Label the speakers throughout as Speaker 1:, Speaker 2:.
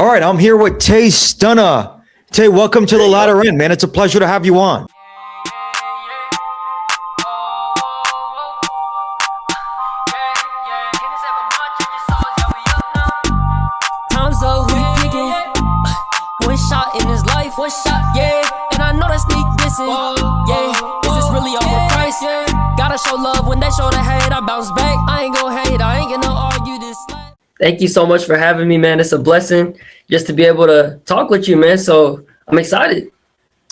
Speaker 1: All right, I'm here with Tay Stunna. Tay, welcome to the latter end, man. It's a pleasure to have you on.
Speaker 2: Times up, we kicking. One shot in his life, one shot, yeah. And I know that sneak dissing, yeah. Is this really overpriced? Gotta show love when they show the hate. I bounce back. I ain't gon' hate. I ain't gonna argue this.
Speaker 3: Thank you so much for having me, man. It's a blessing just to be able to talk with you, man. So I'm excited.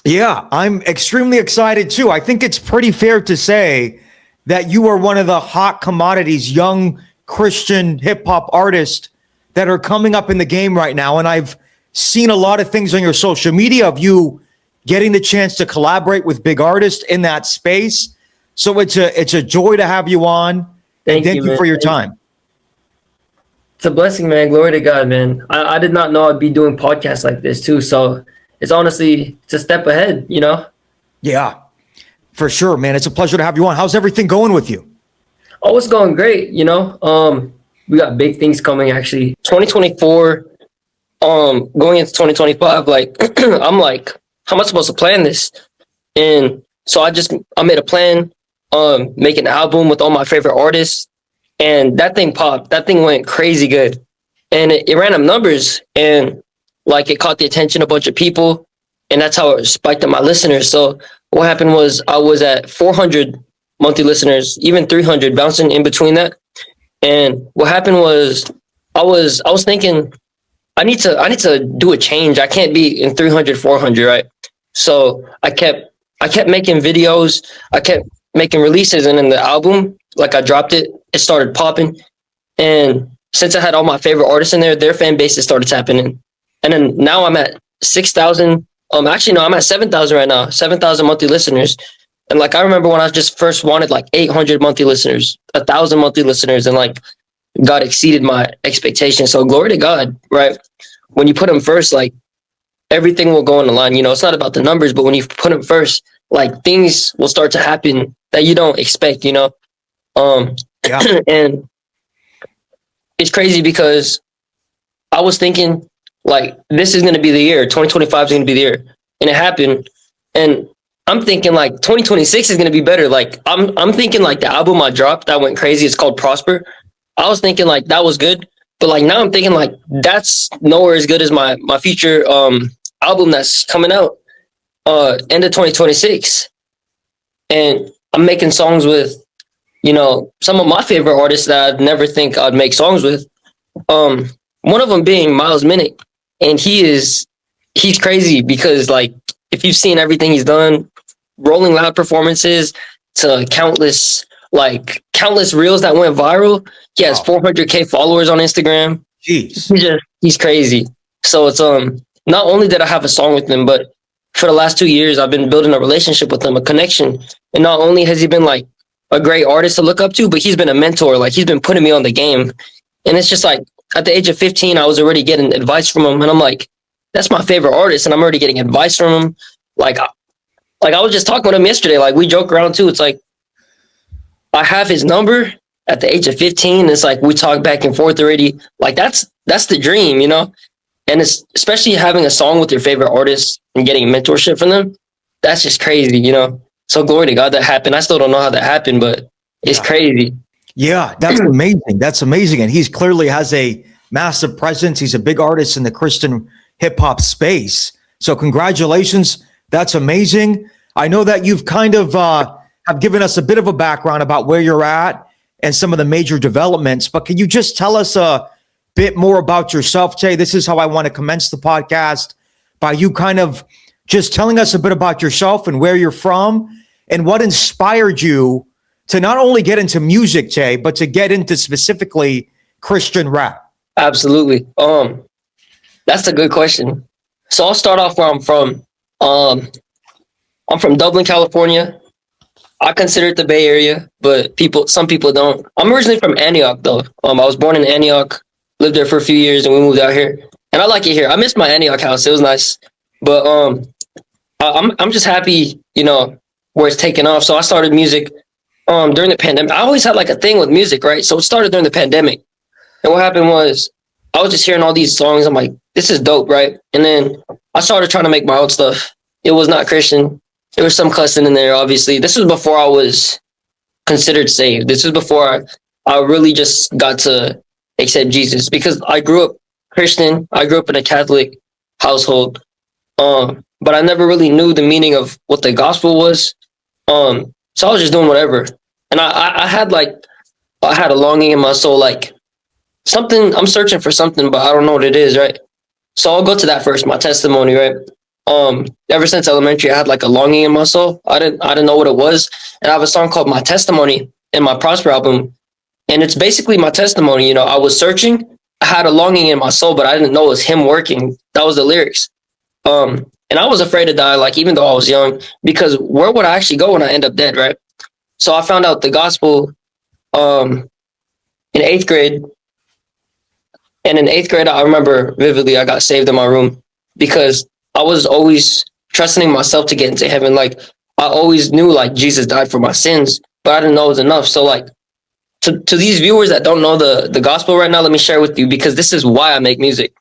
Speaker 1: Yeah, I'm extremely excited too. I think it's pretty fair to say that you are one of the hot commodities, young Christian hip hop artists that are coming up in the game right now. And I've seen a lot of things on your social media of you getting the chance to collaborate with big artists in that space. So it's a joy to have you on. Thank you for your time.
Speaker 3: It's a blessing, man. Glory to God, man. I did not know I'd be doing podcasts like this too. So it's honestly, it's a step ahead, you know?
Speaker 1: Yeah, for sure, man. It's a pleasure to have you on. How's everything going with you?
Speaker 3: Oh, it's going great, you know? We got big things coming actually. 2024, going into 2025, like, I'm like, how am I supposed to plan this? And so I made a plan, make an album with all my favorite artists. And that thing popped. That thing went crazy good. And it ran up numbers. And like it caught the attention of a bunch of people. And that's how it spiked up my listeners. So what happened was I was at 400 monthly listeners, even 300, bouncing in between that. And what happened was I was thinking I need to do a change. I can't be in 300, 400, right? So I kept making videos. I kept making releases, and in the album, like I dropped it, it started popping. And since I had all my favorite artists in there, their fan bases started tapping in. And then now I'm at 6,000. Actually, no, I'm at 7,000 right now, 7,000 monthly listeners. And like, I remember when I just first wanted like 800 monthly listeners, 1,000 monthly listeners, and like God exceeded my expectations. So glory to God, right? When you put him first, like everything will go on the line. You know, it's not about the numbers, but when you put him first, like things will start to happen that you don't expect, you know? Yeah. And it's crazy because I was thinking like, this is going to be the year, 2025 is going to be the year. And it happened. And I'm thinking like 2026 is going to be better. Like I'm thinking like the album I dropped that went crazy. It's called Prosper. I was thinking like that was good. But like now I'm thinking like that's nowhere as good as my future album that's coming out end of 2026. And I'm making songs with, you know, some of my favorite artists that I'd never think I'd make songs with. One of them being Minnick. And he's crazy because like if you've seen everything he's done, Rolling Loud performances to countless reels that went viral. He has 400K followers on Instagram.
Speaker 1: Jeez.
Speaker 3: He's crazy. So it's not only did I have a song with him, but for the last 2 years I've been building a relationship with him, a connection. And not only has he been like a great artist to look up to, but he's been a mentor. Like he's been putting me on the game. And it's just like at the age of 15, I was already getting advice from him. And I'm like, that's my favorite artist. And I'm already getting advice from him. Like I was just talking with him yesterday. Like we joke around too. It's like, I have his number at the age of 15. It's like, we talk back and forth already. Like that's the dream, you know? And it's especially having a song with your favorite artist and getting mentorship from them. That's just crazy, you know? So glory to God that happened. I still don't know how that happened, but it's crazy.
Speaker 1: Yeah, that's amazing. That's amazing. And he's clearly has a massive presence. He's a big artist in the Christian hip hop space. So congratulations. That's amazing. I know that you've kind of have given us a bit of a background about where you're at and some of the major developments, but can you just tell us a bit more about yourself, Tay? This is how I want to commence the podcast, by you kind of just telling us a bit about yourself and where you're from and what inspired you to not only get into music, Tay, but to get into specifically Christian rap.
Speaker 3: Absolutely. That's a good question. So I'll start off where I'm from. I'm from Dublin, California. I consider it the Bay Area, but some people don't. I'm originally from Antioch, though. I was born in Antioch, lived there for a few years, and we moved out here. And I like it here. I miss my Antioch house. It was nice. But I'm just happy, you know, where it's taken off. So I started music during the pandemic. I always had like a thing with music, right? So it started during the pandemic. And what happened was I was just hearing all these songs. I'm like, this is dope, right? And then I started trying to make my own stuff. It was not Christian. There was some cussing in there, obviously. This was before I was considered saved. This was before I really just got to accept Jesus, because I grew up Christian. I grew up in a Catholic household. But I never really knew the meaning of what the gospel was. So I was just doing whatever. And I had a longing in my soul, like something, I'm searching for something, but I don't know what it is, right? So I'll go to that first, my testimony, right? Ever since elementary, I had like a longing in my soul. I didn't know what it was. And I have a song called My Testimony in my Prosper album. And it's basically my testimony. You know, I was searching, I had a longing in my soul, but I didn't know it was him working. That was the lyrics. And I was afraid to die, like, even though I was young, because where would I actually go when I end up dead, right? So I found out the gospel in 8th grade. And in 8th grade, I remember vividly, I got saved in my room because I was always trusting myself to get into heaven. Like, I always knew, like, Jesus died for my sins, but I didn't know it was enough. So, like, to these viewers that don't know the gospel right now, let me share with you, because this is why I make music.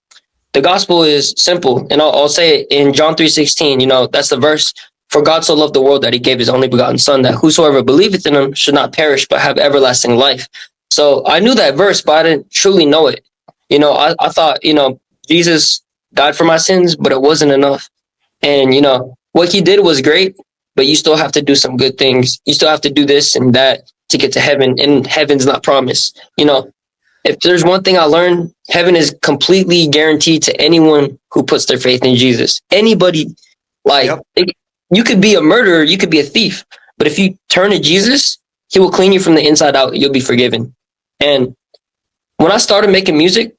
Speaker 3: The gospel is simple, and I'll say it in John 3:16. You know, that's the verse. For God so loved the world that he gave his only begotten son, that whosoever believeth in him should not perish, but have everlasting life. So I knew that verse, but I didn't truly know it. You know, I thought, you know, Jesus died for my sins, but it wasn't enough. And, you know, what he did was great, but you still have to do some good things. You still have to do this and that to get to heaven, and heaven's not promised. You know, if there's one thing I learned, heaven is completely guaranteed to anyone who puts their faith in Jesus. Anybody, like, you could be a murderer, you could be a thief, but if you turn to Jesus, he will clean you from the inside out. You'll be forgiven. And when I started making music,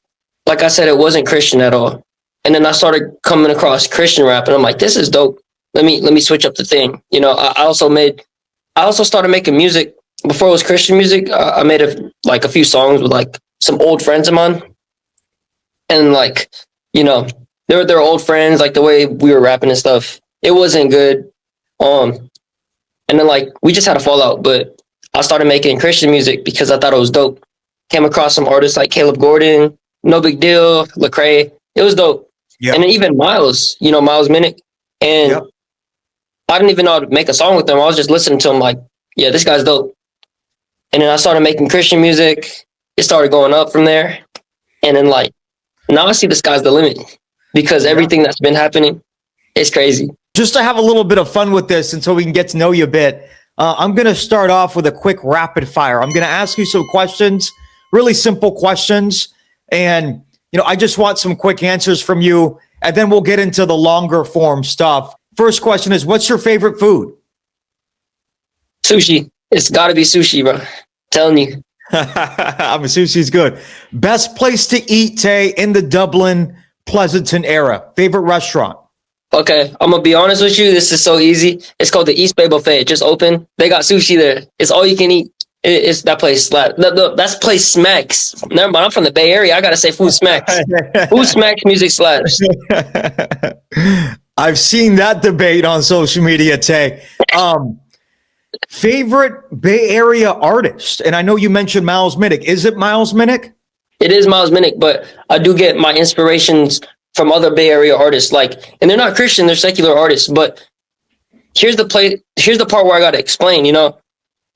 Speaker 3: like I said, it wasn't Christian at all. And then I started coming across Christian rap, and I'm like, this is dope. Let me switch up the thing. You know, I also started making music before it was Christian music. I made a few songs with like some old friends of mine, and like, you know, they're old friends. Like, the way we were rapping and stuff, it wasn't good. And then, like, we just had a fallout. But I started making Christian music because I thought it was dope. Came across some artists like Caleb Gordon, No Big Deal, Lecrae. It was dope. Yep. And then even Miles, you know, Miles Minnick. And yep. I didn't even know how to make a song with them. I was just listening to him like, yeah, this guy's dope. And then I started making Christian music. It started going up from there. And then, like, now I see the sky's the limit, because everything that's been happening is crazy.
Speaker 1: Just to have a little bit of fun with this and so we can get to know you a bit, I'm going to start off with a quick rapid fire. I'm going to ask you some questions, really simple questions. And, you know, I just want some quick answers from you, and then we'll get into the longer form stuff. First question is, what's your favorite food?
Speaker 3: Sushi. It's got to be sushi, bro. I'm telling you.
Speaker 1: Sushi's good. Best place to eat, Tay, in the Dublin, Pleasanton area. Favorite restaurant?
Speaker 3: Okay, I'm going to be honest with you. This is so easy. It's called the East Bay Buffet. It just opened. They got sushi there. It's all you can eat. It's that place slap. That place smacks. Never mind, I'm from the Bay Area. I got to say food smacks. Food smacks, music slaps.
Speaker 1: I've seen that debate on social media, Tay. Favorite Bay Area artist? And I know you mentioned Miles Minnick. Is it Miles Minnick?
Speaker 3: It is Miles Minnick, but I do get my inspirations from other Bay Area artists. Like, and they're not Christian, they're secular artists. But here's the part where I got to explain, you know?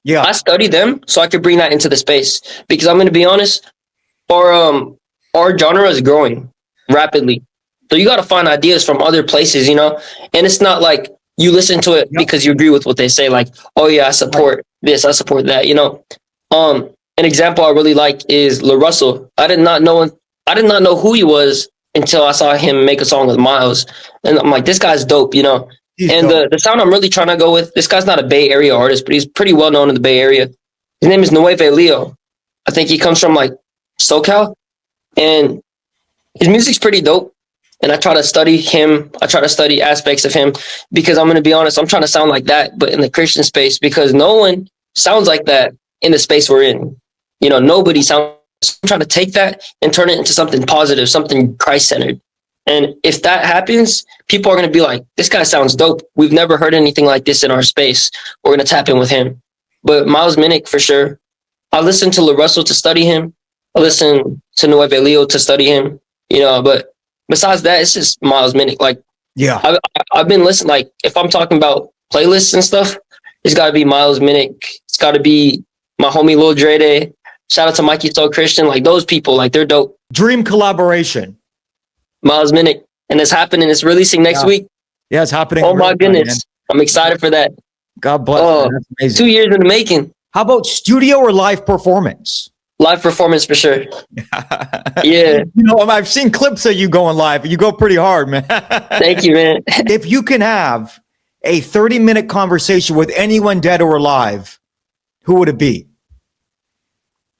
Speaker 3: Yeah. I study them so I could bring that into the space, because I'm going to be honest, our genre is growing rapidly. So you got to find ideas from other places, you know? And it's not like you listen to it because you agree with what they say. Like, oh yeah, I support this, I support that, you know? An example I really like is La Russell. I did not know who he was until I saw him make a song with Miles. And I'm like, this guy's dope, you know? The sound I'm really trying to go with, this guy's not a Bay Area artist, but he's pretty well known in the Bay Area. His name is Nueve Leo. I think he comes from like SoCal, and his music's pretty dope. And I try to study him. I try to study aspects of him, because I'm going to be honest, I'm trying to sound like that, but in the Christian space, because no one sounds like that in the space we're in. You know, nobody sounds. I'm trying to take that and turn it into something positive, something Christ-centered. And if that happens, people are going to be like, this guy sounds dope. We've never heard anything like this in our space. We're going to tap in with him. But Miles Minnick, for sure. I listened to La Russell to study him. I listened to Nueve Leo to study him, you know. But besides that, it's just Miles Minnick. Like,
Speaker 1: Yeah.
Speaker 3: I've been listening. Like, if I'm talking about playlists and stuff, it's got to be Miles Minnick. It's got to be my homie Lil Dre Day. Shout out to Mikey So Christian. Like, those people, like, they're dope.
Speaker 1: Dream collaboration.
Speaker 3: Miles Minnick, and it's happening. It's releasing next week.
Speaker 1: Yeah, it's happening.
Speaker 3: Oh my
Speaker 1: real time,
Speaker 3: goodness,
Speaker 1: man.
Speaker 3: I'm excited for that.
Speaker 1: God bless.
Speaker 3: Oh,
Speaker 1: Man. That's amazing.
Speaker 3: 2 years in the making.
Speaker 1: How about studio or live performance?
Speaker 3: Live performance for sure. Yeah.
Speaker 1: You know, I've seen clips of you going live. You go pretty hard, man.
Speaker 3: Thank you, man.
Speaker 1: If you can have a 30-minute conversation with anyone dead or alive, who would it be?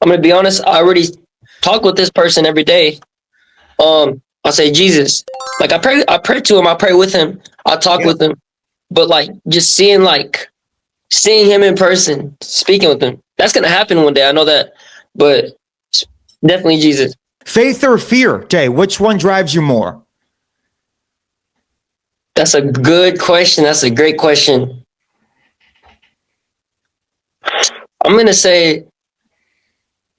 Speaker 3: I'm gonna be honest. I already talk with this person every day. I say Jesus. Like, I pray to him. I pray with him. I talk with him. But like, just seeing him in person, speaking with him, that's gonna happen one day. I know that. But definitely Jesus.
Speaker 1: Faith or fear, Tay? Which one drives you more?
Speaker 3: That's a good question. That's a great question. I'm gonna say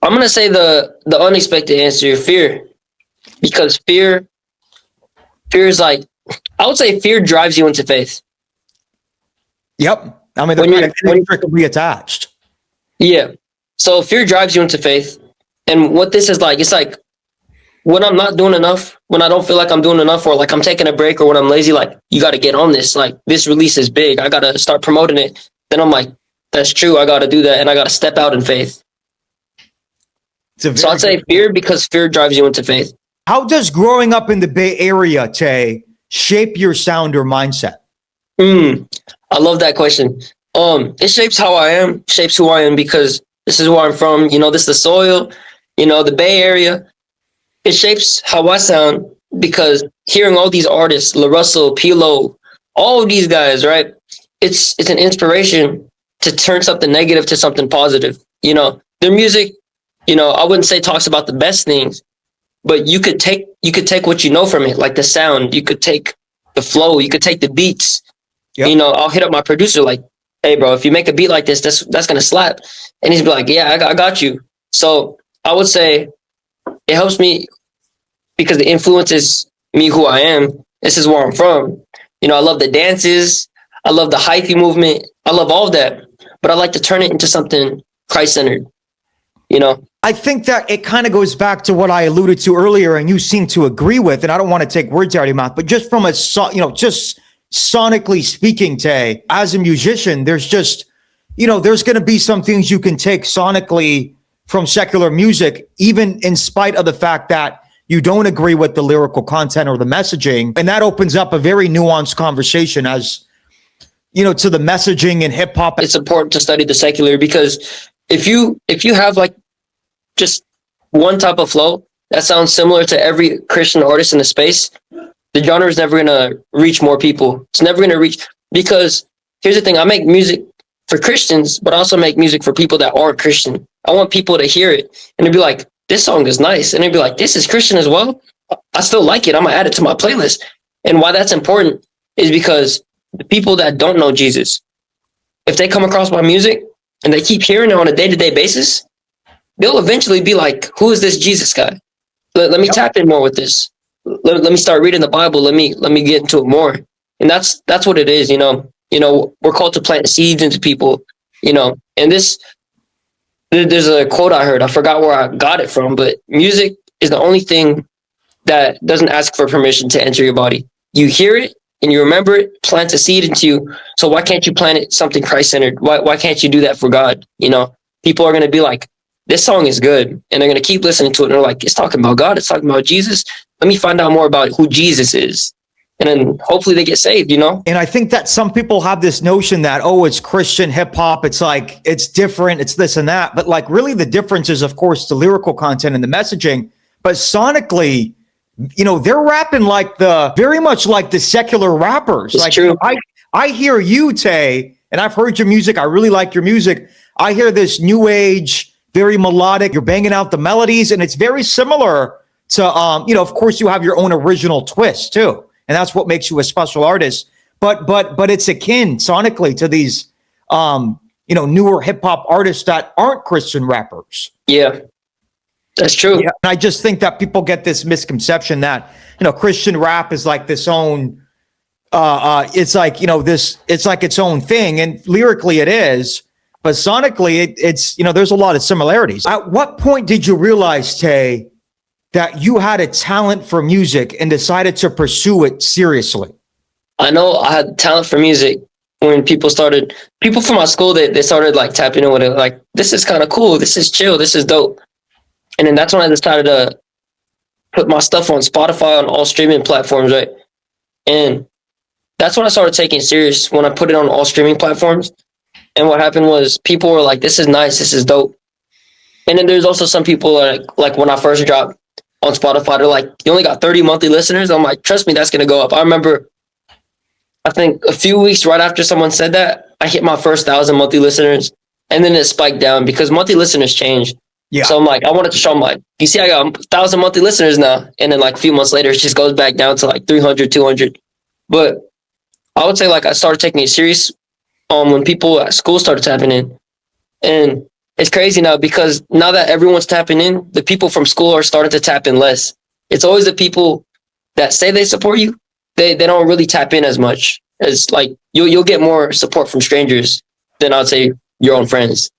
Speaker 3: the unexpected answer, fear. Because fear is like, I would say fear drives you into faith.
Speaker 1: Yep. I mean, they're kind of inextricably attached.
Speaker 3: Yeah. So fear drives you into faith. And what this is like, it's like when I'm not doing enough, when I don't feel like I'm doing enough, or like I'm taking a break, or when I'm lazy, like, you got to get on this. Like, this release is big. I got to start promoting it. Then I'm like, that's true. I got to do that. And I got to step out in faith. So I'd say fear, because fear drives you into faith.
Speaker 1: How does growing up in the Bay Area, Tay, shape your sound or mindset?
Speaker 3: I love that question. It shapes how I am, shapes who I am, because this is where I'm from. You know, this is the soil, you know, the Bay Area. It shapes how I sound, because hearing all these artists, La Russell, Pilo, all of these guys, right? It's an inspiration to turn something negative to something positive. You know, their music, you know, I wouldn't say talks about the best things, but you could take what you know from it, like the sound. You could take the flow. You could take the beats. Yep. You know, I'll hit up my producer like, hey, bro, if you make a beat like this, that's going to slap. And he's be like, yeah, I got you. So I would say it helps me because it influences me who I am. This is where I'm from. You know, I love the dances. I love the hyphy movement. I love all of that. But I like to turn it into something Christ-centered, you know?
Speaker 1: I think that it kind of goes back to what I alluded to earlier, and you seem to agree with, and I don't want to take words out of your mouth, but just from just sonically speaking, Tay, as a musician, there's just, you know, there's going to be some things you can take sonically from secular music, even in spite of the fact that you don't agree with the lyrical content or the messaging. And that opens up a very nuanced conversation as, you know, to the messaging in hip hop.
Speaker 3: It's important to study the secular, because if you have like just one type of flow that sounds similar to every Christian artist in the space, the genre is never going to reach more people. It's never going to reach, because here's the thing. I make music for Christians, but I also make music for people that aren't Christian. I want people to hear it and they'd be like, this song is nice. And they'd be like, this is Christian as well. I still like it. I'm going to add it to my playlist. And why that's important is because the people that don't know Jesus, if they come across my music and they keep hearing it on a day-to-day basis, they'll eventually be like, who is this Jesus guy? Let me tap in more with this. Let me start reading the Bible. Let me get into it more. And that's what it is, you know. You know, we're called to plant seeds into people, you know. And there's a quote I heard. I forgot where I got it from, but music is the only thing that doesn't ask for permission to enter your body. You hear it and you remember it, plants a seed into you. So why can't you plant it something Christ-centered? Why can't you do that for God? You know, people are going to be like, this song is good. And they're going to keep listening to it. And they're like, it's talking about God. It's talking about Jesus. Let me find out more about who Jesus is. And then hopefully they get saved, you know?
Speaker 1: And I think that some people have this notion that, oh, it's Christian hip hop. It's like, it's different. It's this and that. But like really the difference is, of course, the lyrical content and the messaging. But sonically, you know, they're rapping like very much like the secular rappers.
Speaker 3: It's
Speaker 1: like,
Speaker 3: true.
Speaker 1: I hear you, Tay, and I've heard your music. I really like your music. I hear this new age, very melodic. You're banging out the melodies, and it's very similar to, you know, of course, you have your own original twist too, and that's what makes you a special artist. But it's akin sonically to these, you know, newer hip hop artists that aren't Christian rappers.
Speaker 3: Yeah. That's true.
Speaker 1: Yeah. And I just think that people get this misconception that, Christian rap is like this own, it's like, it's like its own thing. And lyrically it is, but sonically it's, there's a lot of similarities. At what point did you realize, Tay, that you had a talent for music and decided to pursue it seriously?
Speaker 3: I know I had talent for music when people from my school, they started like tapping in with it. Like, this is kind of cool. This is chill. This is dope. And then that's when I decided to put my stuff on Spotify, on all streaming platforms, right? And that's when I started taking it serious, when I put it on all streaming platforms. And what happened was people were like, this is nice, this is dope. And then there's also some people like when I first dropped on Spotify, they're like, you only got 30 monthly listeners. I'm like, trust me, that's going to go up. I remember, I think a few weeks right after someone said that, I hit my first 1,000 monthly listeners, and then it spiked down because monthly listeners change.
Speaker 1: Yeah.
Speaker 3: So I'm like, I wanted to show them, like, you see, I got 1,000 monthly listeners now. And then like a few months later, it just goes back down to like 300, 200. But I would say like I started taking it serious when people at school started tapping in. And it's crazy now because now that everyone's tapping in, the people from school are starting to tap in less. It's always the people that say they support you. They don't really tap in as much. As like you'll get more support from strangers than I'd say your own friends.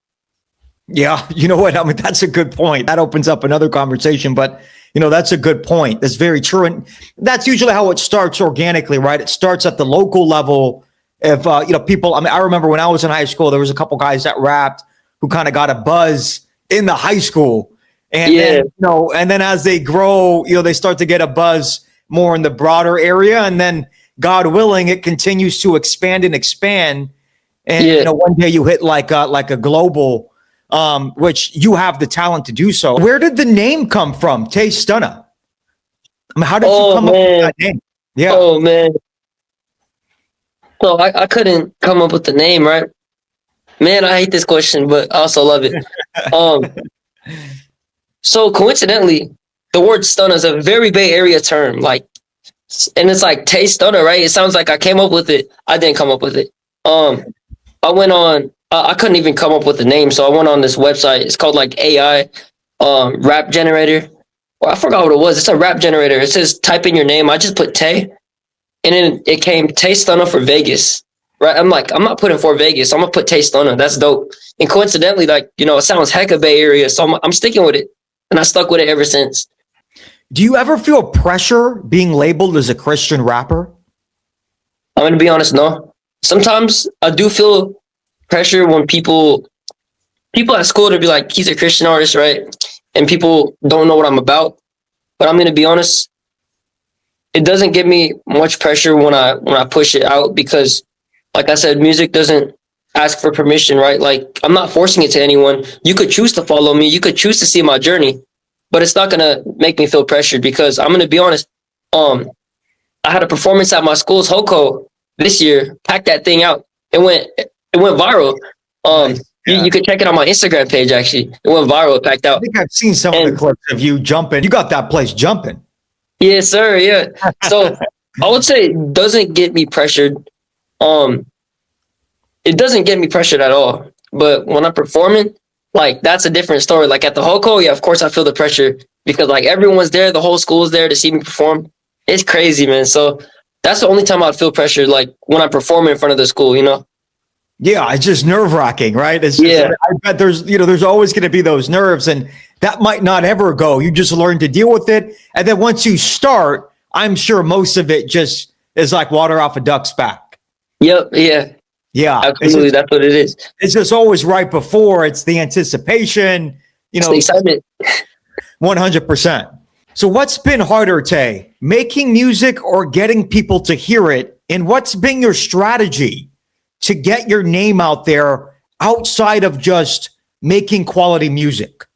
Speaker 1: Yeah, you know what? I mean, that's a good point. That opens up another conversation, but that's a good point. That's very true. And that's usually how it starts organically, right? It starts at the local level. If, people, I mean, I remember when I was in high school, there was a couple guys that rapped who kind of got a buzz in the high school. And then, and then as they grow, they start to get a buzz more in the broader area. And then God willing, it continues to expand and expand. And, one day you hit like a global, which you have the talent to do so. Where did the name come from, Tay Stunna? I mean, how did you come up with that name? Yeah.
Speaker 3: Oh, man. So I couldn't come up with the name, right? Man, I hate this question, but I also love it. So coincidentally, the word stunna is a very Bay Area term, and it's like Tay Stunna, right? It sounds like I came up with it. I didn't come up with it. I went on. I couldn't even come up with the name, so I went on this website. It's called like AI rap generator. Or I forgot what it was. It's a rap generator. It says type in your name. I just put Tay, and then it came Tay Stunna for Vegas. Right? I'm like, I'm not putting for Vegas. I'm gonna put Tay Stunna. That's dope. And coincidentally, it sounds hecka Bay Area, so I'm sticking with it, and I stuck with it ever since.
Speaker 1: Do you ever feel pressure being labeled as a Christian rapper?
Speaker 3: I'm gonna be honest, no. Sometimes I do feel pressure when people at school to be like, he's a Christian artist, right? And people don't know what I'm about. But I'm gonna be honest, it doesn't give me much pressure when I push it out because, like I said, music doesn't ask for permission, right? Like, I'm not forcing it to anyone. You could choose to follow me. You could choose to see my journey, but it's not gonna make me feel pressured because I'm gonna be honest. I had a performance at my school's HOCO this year. Packed that thing out. It went viral. You could check it on my Instagram page. Actually, it went viral. It packed out.
Speaker 1: I think I've seen some of the clips of you jumping. You got that place jumping.
Speaker 3: Yes, sir. Yeah. So I would say it doesn't get me pressured. It doesn't get me pressured at all. But when I'm performing, that's a different story. Like at the HOCO, yeah, of course I feel the pressure because everyone's there, the whole school's there to see me perform. It's crazy, man. So that's the only time I'd feel pressured, when I'm performing in front of the school,
Speaker 1: Yeah, it's just nerve-wracking, right? I bet there's always going to be those nerves, and that might not ever go. You just learn to deal with it. And then once you start, I'm sure most of it just is like water off a duck's back.
Speaker 3: Yep. Yeah.
Speaker 1: Yeah.
Speaker 3: Absolutely. That's what it is.
Speaker 1: It's just always right before. It's the anticipation,
Speaker 3: It's the excitement.
Speaker 1: 100%. So what's been harder, Tay? Making music or getting people to hear it? And what's been your strategy to get your name out there outside of just making quality music?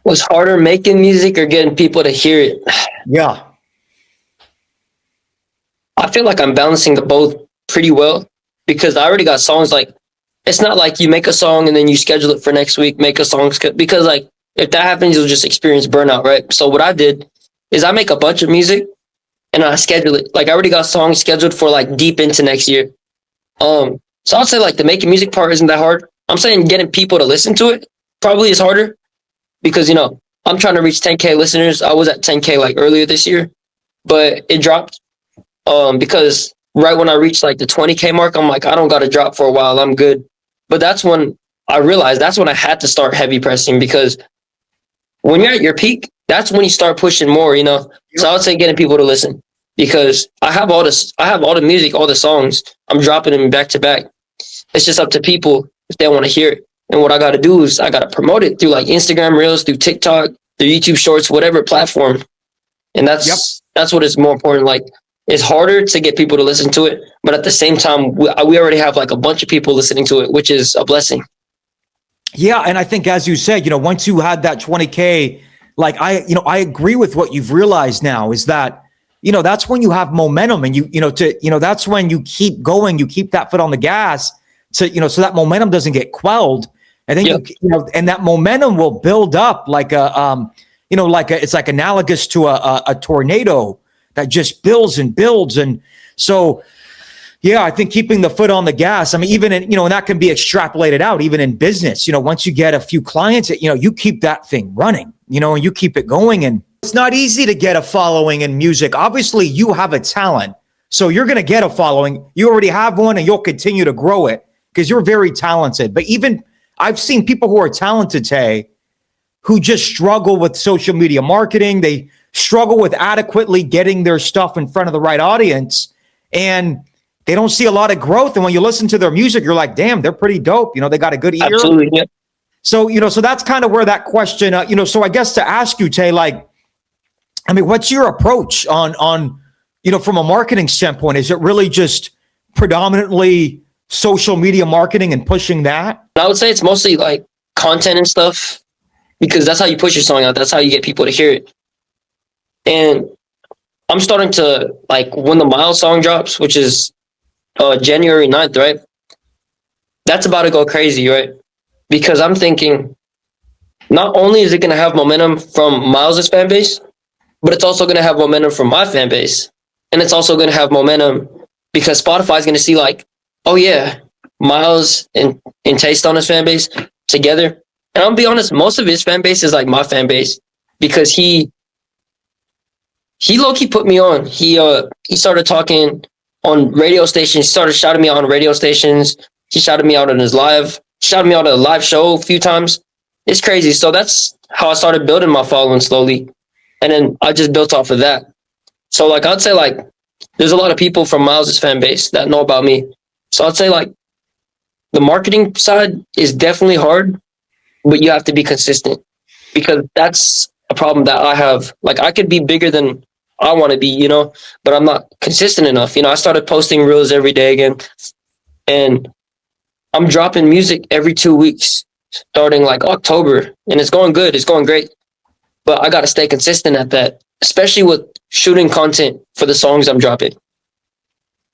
Speaker 3: Was harder making music or getting people to hear it?
Speaker 1: Yeah.
Speaker 3: I feel like I'm balancing the both pretty well because I already got songs. It's not like you make a song and then you schedule it for next week, make a song, because if that happens, you'll just experience burnout, right? So what I did is I make a bunch of music and I schedule it. I already got songs scheduled for deep into next year. So I'd say the making music part isn't that hard. I'm saying getting people to listen to it probably is harder because, I'm trying to reach 10K listeners. I was at 10K like earlier this year, but it dropped because right when I reached like the 20K mark, I'm like, I don't got to drop for a while. I'm good. But that's when I realized that's when I had to start heavy pressing, because when you're at your peak, that's when you start pushing more, So I would say getting people to listen, because I have all the music, all the songs. I'm dropping them back to back. It's just up to people if they want to hear it. And what I got to do is I got to promote it through like Instagram Reels, through TikTok, through YouTube Shorts, whatever platform. And that's what is more important. Like, it's harder to get people to listen to it, but at the same time, we already have like a bunch of people listening to it, which is a blessing.
Speaker 1: Yeah, and I think, as you said, once you had that 20K, like I agree with what you've realized now is that, that's when you have momentum, and that's when you keep going, you keep that foot on the gas to, so that momentum doesn't get quelled. And then, and that momentum will build up like it's like analogous to a tornado that just builds and builds. And so, yeah, I think keeping the foot on the gas, I mean, even in, and that can be extrapolated out, even in business, once you get a few clients, you keep that thing running, and you keep it going. And it's not easy to get a following in music. Obviously, you have a talent, so you're going to get a following. You already have one, and you'll continue to grow it because you're very talented. But even I've seen people who are talented, Tay, who just struggle with social media marketing. They struggle with adequately getting their stuff in front of the right audience, and they don't see a lot of growth. And when you listen to their music, you're like, damn, they're pretty dope. They got a good ear.
Speaker 3: Absolutely. Yeah.
Speaker 1: So, so that's kind of where that question, so I guess to ask you, Tay, like, I mean, what's your approach on, from a marketing standpoint? Is it really just predominantly social media marketing and pushing that?
Speaker 3: I would say it's mostly like content and stuff, because that's how you push your song out. That's how you get people to hear it. And I'm starting to, like, when the Miles song drops, which is January 9th, right? That's about to go crazy, right? Because I'm thinking not only is it going to have momentum from Miles' fan base, but it's also going to have momentum from my fan base. And it's also going to have momentum because Spotify is going to see like, oh yeah, Miles and Tay Stunna's fan base together. And I'll be honest, most of his fan base is like my fan base, because he low-key put me on. He started talking on radio stations. He started shouting me out on radio stations. He shouted me out on his live. Shouted me out at a live show a few times. It's crazy. So that's how I started building my following slowly. And then I just built off of that. So like, I'd say like, there's a lot of people from Miles' fan base that know about me. So I'd say like, the marketing side is definitely hard, but you have to be consistent, because that's a problem that I have. Like, I could be bigger than I want to be, but I'm not consistent enough. I started posting reels every day again, and I'm dropping music every 2 weeks starting like October, and it's going good. It's going great, but I got to stay consistent at that, especially with shooting content for the songs I'm dropping.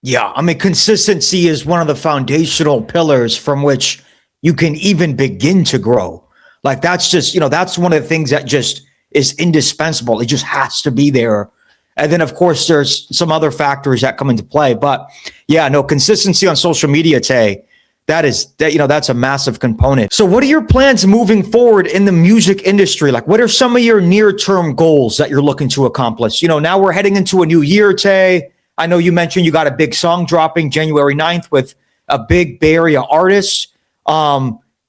Speaker 1: Yeah, I mean, consistency is one of the foundational pillars from which you can even begin to grow. Like, that's just, that's one of the things that just is indispensable. It just has to be there. And then, of course, there's some other factors that come into play. But yeah, no, consistency on social media, Tay, that's a massive component. So what are your plans moving forward in the music industry? Like, what are some of your near-term goals that you're looking to accomplish? Now we're heading into a new year, Tay. I know you mentioned you got a big song dropping January 9th with a big Bay Area artist.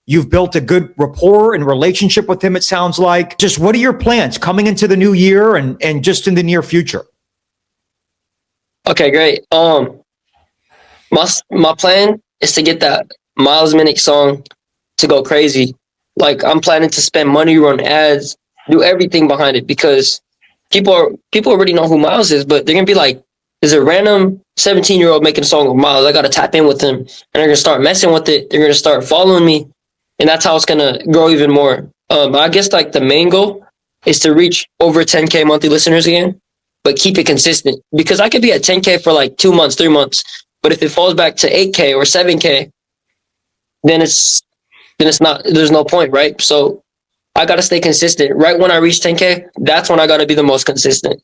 Speaker 1: You've built a good rapport and relationship with him, it sounds like. Just what are your plans coming into the new year and just in the near future?
Speaker 3: Okay, great. My plan is to get that Miles Minnick song to go crazy. Like, I'm planning to spend money, run ads, do everything behind it, because people already know who Miles is, but they're gonna be like, there's a random 17-year-old making a song with Miles. I gotta tap in with him, and they're gonna start messing with it. They're gonna start following me, and that's how it's gonna grow even more. I guess like the main goal is to reach over 10K monthly listeners again, but keep it consistent, because I could be at 10K for like 2 months, 3 months, but if it falls back to 8K or 7K, then it's not, there's no point, right? So I got to stay consistent. Right when I reach 10K, that's when I got to be the most consistent.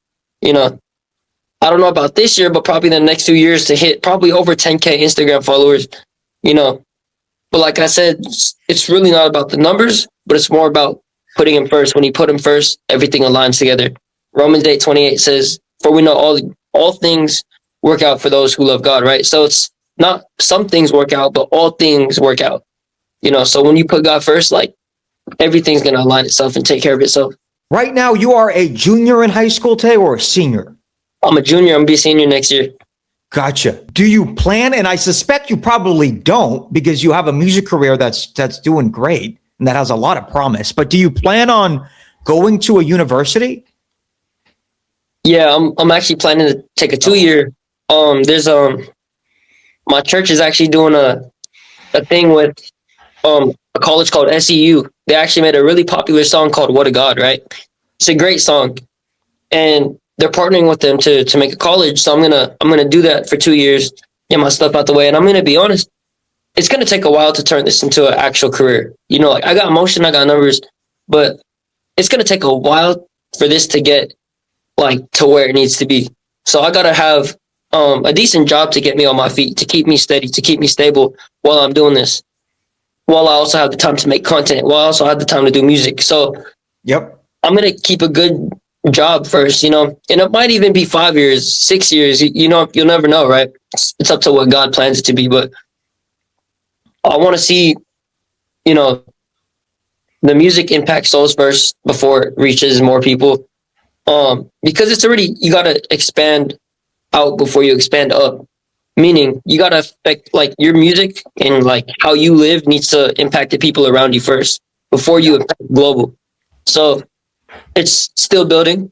Speaker 3: I don't know about this year, but probably the next 2 years to hit probably over 10K Instagram followers, But like I said, it's really not about the numbers, but it's more about putting him first. When you put him first, everything aligns together. Romans 8:28 says, "For we know all things work out for those who love God," right? So it's not some things work out, but all things work out. So when you put God first, like everything's gonna align itself and take care of itself.
Speaker 1: Right now, you are a junior in high school, Tay, or a senior?
Speaker 3: I'm a junior. I'm gonna be a senior next year.
Speaker 1: Gotcha. Do you plan, and I suspect you probably don't because you have a music career that's doing great and that has a lot of promise, but do you plan on going to a university?
Speaker 3: Yeah, I'm actually planning to take a 2-year. There's my church is actually doing a thing with a college called SEU. They actually made a really popular song called "What a God," right? It's a great song, and they're partnering with them to make a college. So I'm gonna do that for 2 years, get my stuff out the way, and I'm gonna be honest, it's gonna take a while to turn this into an actual career. Like I got motion, I got numbers, but it's gonna take a while for this to get like to where it needs to be. So I gotta have a decent job to get me on my feet, to keep me steady, to keep me stable while I'm doing this. While I also have the time to make content, while I also have the time to do music. So
Speaker 1: Yep.
Speaker 3: I'm gonna keep a good job first, and it might even be 5 years, 6 years. You'll never know, right? It's up to what God plans it to be. But I want to see, the music impact souls first before it reaches more people. Because it's already, you gotta expand out before you expand up. Meaning you gotta affect like your music and like how you live needs to impact the people around you first before you impact global. So it's still building,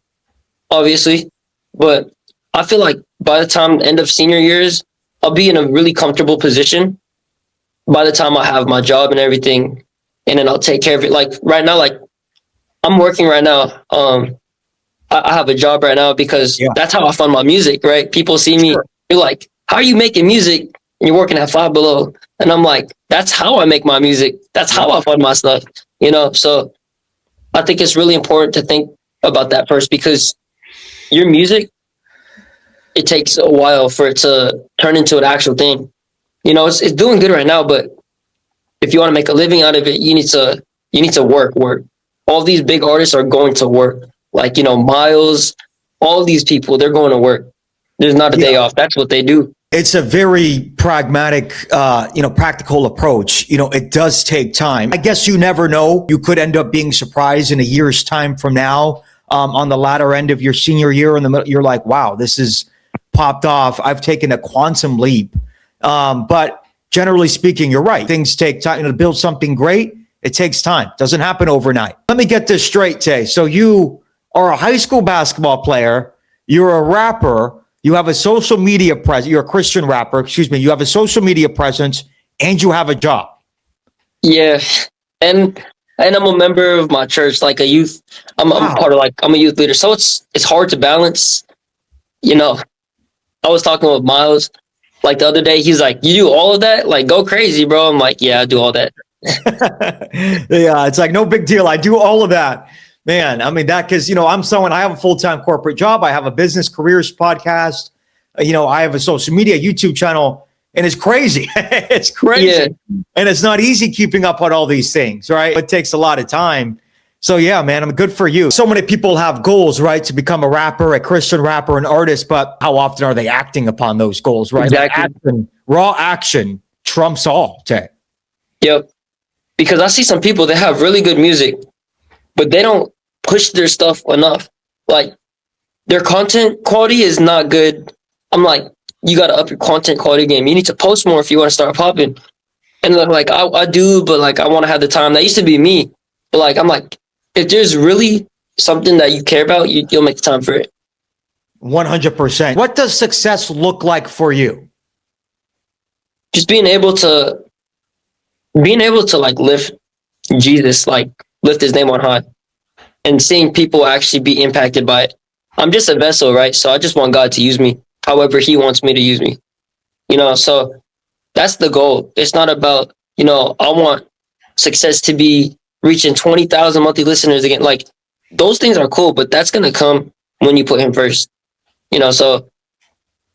Speaker 3: obviously, but I feel like by the time end of senior years, I'll be in a really comfortable position. By the time I have my job and everything, and then I'll take care of it. Like right now, like I'm working right now. I have a job right now because that's how I fund my music, right? People see me, they're like, "How are you making music and you're working at Five Below?" And I'm like, that's how I make my music. That's how I fund my stuff, So I think it's really important to think about that first, because your music, it takes a while for it to turn into an actual thing. It's doing good right now, but if you want to make a living out of it, you need to work. All these big artists are going to work. Like, Miles, all these people, they're going to work. There's not a day off. That's what they do.
Speaker 1: It's a very pragmatic, practical approach. It does take time. I guess you never know. You could end up being surprised in a year's time from now, on the latter end of your senior year. In the middle, you're like, wow, this is popped off. I've taken a quantum leap. But generally speaking, you're right. Things take time. To build something great, it takes time. Doesn't happen overnight. Let me get this straight, Tay. So you are a high school basketball player. You're a rapper. You have a social media presence. You're a Christian rapper. Excuse me. You have a social media presence, and you have a job.
Speaker 3: Yeah, and I'm a member of my church, like a youth. I'm part of I'm a youth leader. So it's hard to balance. I was talking with Miles like the other day. He's like, "You do all of that? Like, go crazy, bro." I'm like, "Yeah, I do all that."
Speaker 1: Yeah, it's like no big deal. I do all of that. Man, I mean, that because, I have a full-time corporate job. I have a business careers podcast. I have a social media YouTube channel, and it's crazy. It's crazy. Yeah. And it's not easy keeping up on all these things, right? It takes a lot of time. So yeah, man, I'm good for you. So many people have goals, right? To become a rapper, a Christian rapper, an artist, but how often are they acting upon those goals, right?
Speaker 3: Exactly.
Speaker 1: Raw action trumps all, Tay.
Speaker 3: Yep. Because I see some people that have really good music, but they don't push their stuff enough. Like their content quality is not good. I'm like, you got to up your content quality game. You need to post more if you want to start popping. And like I do, but like I want to have the time. That used to be me. But like I'm like, if there's really something that you care about, you'll make the time for it.
Speaker 1: 100%. What does success look like for you?
Speaker 3: Just being able to like lift Jesus, like lift his name on high, and seeing people actually be impacted by it. I'm just a vessel, right? So I just want God to use me however he wants me to use me. So that's the goal. It's not about, I want success to be reaching 20,000 monthly listeners again. Like those things are cool, but that's going to come when you put him first. So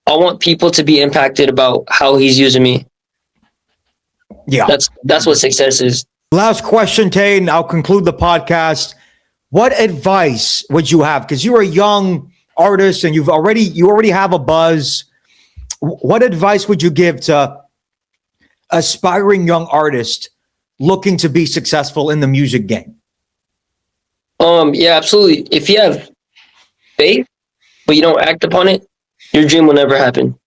Speaker 3: I want people to be impacted about how he's using me.
Speaker 1: Yeah.
Speaker 3: That's what success is.
Speaker 1: Last question, Tay, and I'll conclude the podcast. what advice would you have? Because you're a young artist and you already have a buzz. What advice would you give to aspiring young artists looking to be successful in the music game?
Speaker 3: Yeah, absolutely. If you have faith, but you don't act upon it, your dream will never happen.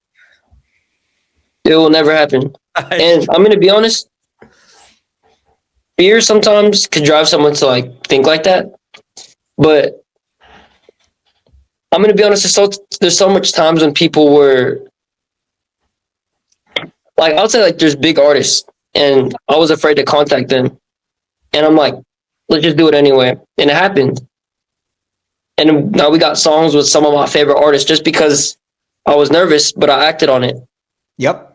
Speaker 3: It will never happen. And I'm gonna be honest, fear sometimes could drive someone to like think like that. But I'm gonna be honest, there's so much times when people were like, I would say like there's big artists and I was afraid to contact them. And I'm like, let's just do it anyway. And it happened. And now we got songs with some of my favorite artists just because I was nervous, but I acted on it.
Speaker 1: Yep.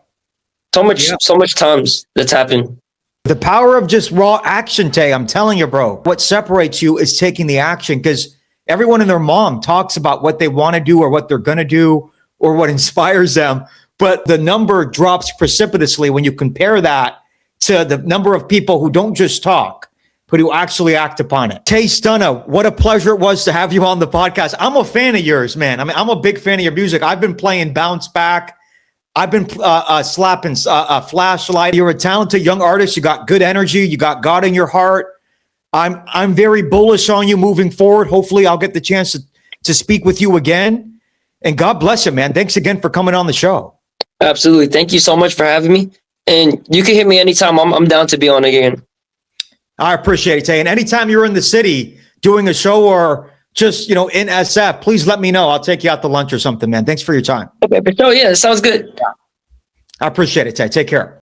Speaker 3: So much times that's happened.
Speaker 1: The power of just raw action, Tay. I'm telling you, bro. What separates you is taking the action, because everyone and their mom talks about what they want to do or what they're going to do or what inspires them. But the number drops precipitously when you compare that to the number of people who don't just talk, but who actually act upon it. Tay Stunna, what a pleasure it was to have you on the podcast. I'm a fan of yours, man. I mean, I'm a big fan of your music. I've been playing Bounce Back. I've been slapping Flashlight. You're a talented young artist. You got good energy. You got God in your heart. I'm very bullish on you moving forward. Hopefully I'll get the chance to speak with you again. And God bless you, man. Thanks again for coming on the show.
Speaker 3: Absolutely. Thank you so much for having me. And you can hit me anytime. I'm down to be on again.
Speaker 1: I appreciate it, Tay. And anytime you're in the city doing a show or just, in SF, please let me know. I'll take you out to lunch or something, man. Thanks for your time.
Speaker 3: Okay, for sure. Yeah, sounds good.
Speaker 1: I appreciate it, Tay. Take care.